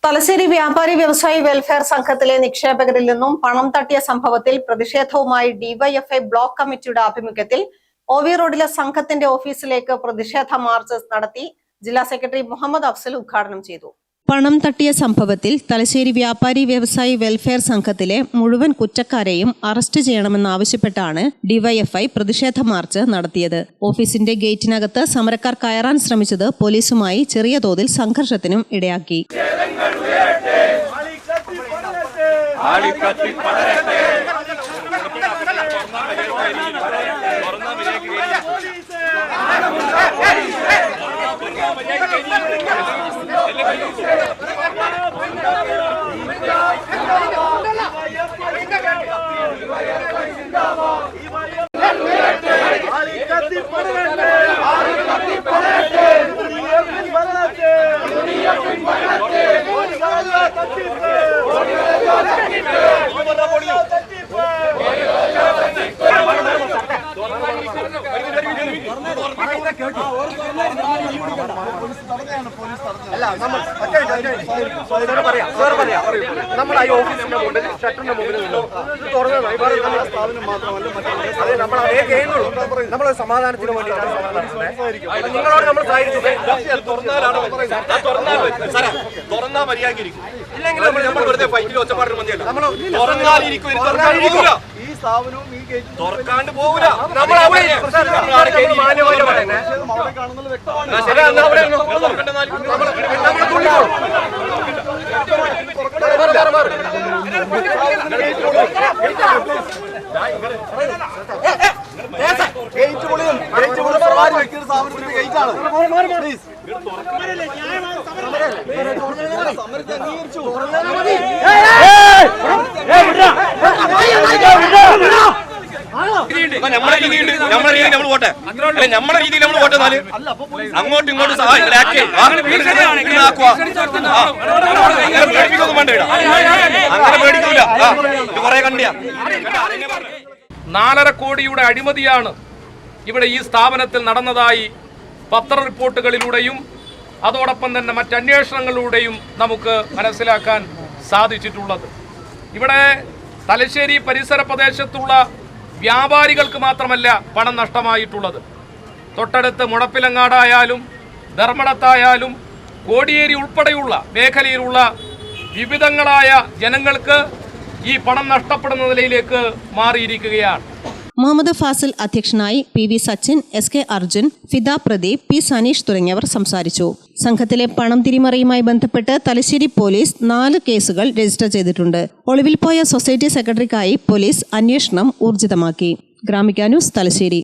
തലശ്ശേരി വ്യാപാരി വ്യവസായി വെൽഫെയർ സംഘത്തിലെ നിക്ഷേപകരിൽ നിന്നും പണം തട്ടിയ സംഭവത്തിൽ പ്രതിഷേധവുമായി ഡിവൈഎഫ്ഐ ബ്ലോക്ക് കമ്മിറ്റിയുടെ ആഭിമുഖ്യത്തിൽ ഒവി റോഡിലെ സംഘത്തിന്റെ ഓഫീസിലേക്ക് പ്രതിഷേധ മാർച്ച് നടത്തി. ജില്ലാ സെക്രട്ടറി മുഹമ്മദ് അഫ്സൽ ഉദ്ഘാടനം ചെയ്തു. പണം തട്ടിയ സംഭവത്തിൽ തലശ്ശേരി വ്യാപാരി വ്യവസായി വെൽഫെയർ സംഘത്തിലെ മുഴുവൻ കുറ്റക്കാരെയും അറസ്റ്റ് ചെയ്യണമെന്നാവശ്യപ്പെട്ടാണ് ഡിവൈഎഫ്ഐ പ്രതിഷേധ മാർച്ച് നടത്തിയത്. ഓഫീസിന്റെ ഗേറ്റിനകത്ത് സമരക്കാർ കയറാൻ ശ്രമിച്ചത് പോലീസുമായി ചെറിയ തോതിൽ സംഘർഷത്തിനും ഇടയാക്കി. നമ്മുടെ ഈ ഓഫീസിന്റെ മുമ്പിൽ ഷട്ടറിന്റെ മുമ്പിൽ നമ്മൾ അതേ ചെയ്യുന്നുള്ളൂ. നമ്മൾ സമാധാനത്തിന് വേണ്ടിയിട്ടാണ് നിങ്ങളോട് നമ്മൾ തുറന്നാൽ മര്യാദയിരിക്കും, ഇല്ലെങ്കിൽ നമ്മൾ വെറുതെ ഫൈറ്റിൽ ഒച്ചപ്പാടിന് മതിയല്ല. നമ്മൾ തുറന്നാലിരിക്കും, ഈ സ്ഥാപനവും ഈ ഗേറ്റും തുറക്കാണ്ട് പോകൂല. നമ്മൾ മാന്യമായിട്ട് പറയുന്നത് നമ്മുടെ രീതിയിൽ നമ്മൾ പോട്ടെ, നമ്മുടെ രീതിയിൽ നമ്മൾ പോട്ടെ. അങ്ങോട്ടും ഇങ്ങോട്ടും അങ്ങനെ പേടിക്കൂല. കുറെ കണ്ടിയ 4.5 കോടിയുടെ അഴിമതിയാണ് ഇവിടെ ഈ സ്ഥാപനത്തിൽ നടന്നതായി പത്ര റിപ്പോർട്ടുകളിലൂടെയും അതോടൊപ്പം തന്നെ മറ്റന്വേഷണങ്ങളിലൂടെയും നമുക്ക് മനസ്സിലാക്കാൻ സാധിച്ചിട്ടുള്ളത്. ഇവിടെ തലശ്ശേരി പരിസര പ്രദേശത്തുള്ള വ്യാപാരികൾക്ക് മാത്രമല്ല പണം നഷ്ടമായിട്ടുള്ളത്. തൊട്ടടുത്ത് മുടപ്പിലങ്ങാടായാലും ധർമ്മടത്തായാലും കോടിയേരി ഉൾപ്പെടെയുള്ള മേഖലയിലുള്ള വിവിധങ്ങളായ ജനങ്ങൾക്ക് ഈ പണം നഷ്ടപ്പെടുന്ന നിലയിലേക്ക് മാറിയിരിക്കുകയാണ്. മുഹമ്മദ് ഫാസിൽ അധ്യക്ഷനായി, P V Sachin, S K Arjun, Fida Pradeep, P Saneesh തുടങ്ങിയവർ സംസാരിച്ചു. സംഘത്തിലെ പണം തിരിമറിയുമായി ബന്ധപ്പെട്ട് തലശ്ശേരി പോലീസ് 4 കേസുകൾ രജിസ്റ്റർ ചെയ്തിട്ടുണ്ട്. ഒളിവിൽ പോയ സൊസൈറ്റി സെക്രട്ടറിക്കായി പോലീസ് അന്വേഷണം ഊർജിതമാക്കി. ഗ്രാമിക ന്യൂസ്, തലശ്ശേരി.